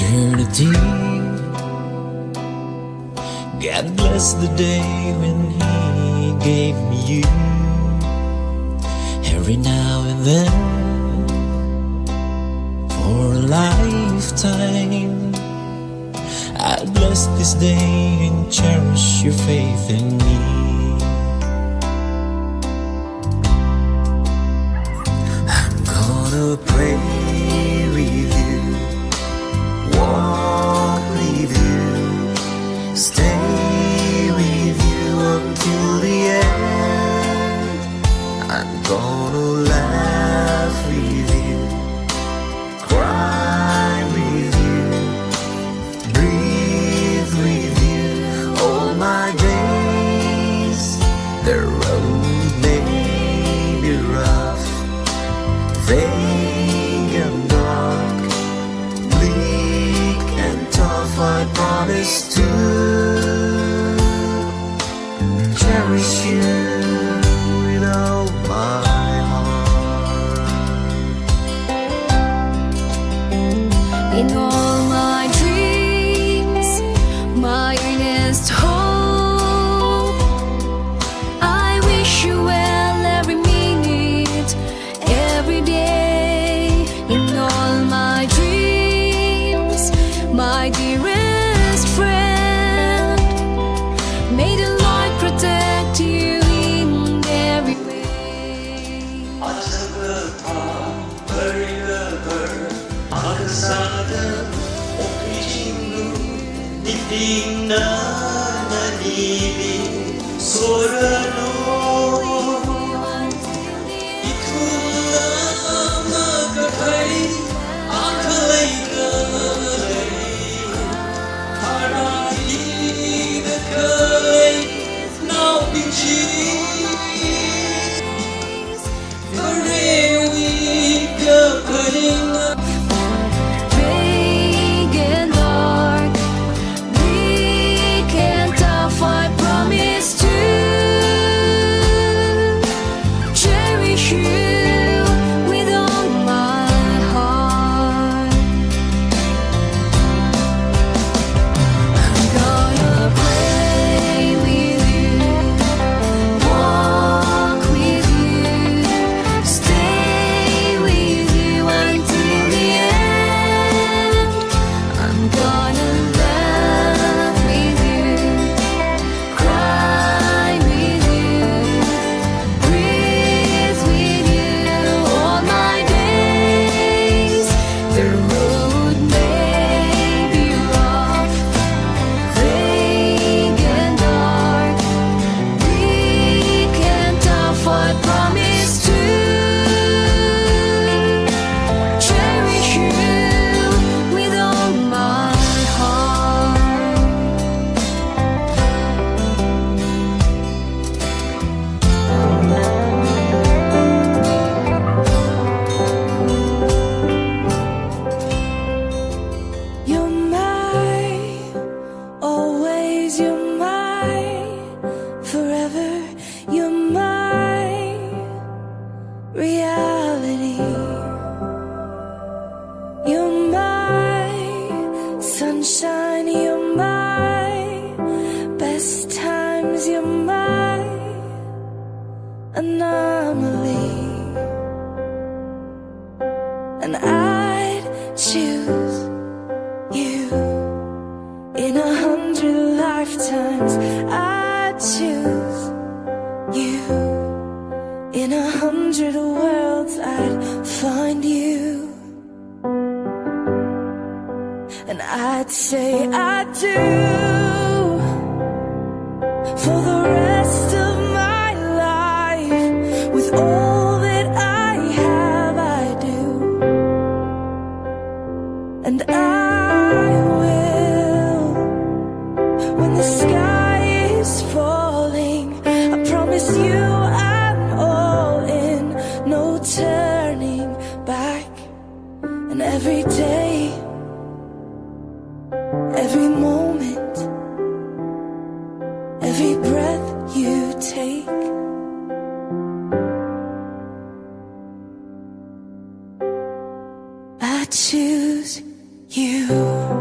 eternity. God bless the day when He gave me you. Every now and then, for a lifetime, I bless this day and cherish your faith in me. I'm gonna pray with you, walk with you, stay with you until the end. I'm gonna laugh with you, cry with you, breathe with you all my days. The road may be rough, vague and dark, bleak and tough. I promise to cherish you with all my heart. In all my dreams, my earnest hope, I wish you well every minute, every day. In all my dreams, my dearest friend, may the Lord protect you in every way. Vague and dark, bleak and tough, I promise to cherish you with all my heart. I'm gonna pray with you, walk with you, stay with you until the end. I'm gonna laugh with you, cry with you, breathe with you all my days. The road may be rough, vague and dark, bleak and tough. I promise to cherish you with all my heart. You're mine, always. You're mine, forever. You're my reality. You're my sunshine. You're my best times. You're my anomaly. And I'd choose you in 100 lifetimes. I'd choose you in 100 worlds. I'd find you, and I'd say I do for the rest of my life. With all that I have, I do, and I will. When the sky is falling, I promise you I'm all in, no turning back. And every day, every moment, every breath you take, I choose you.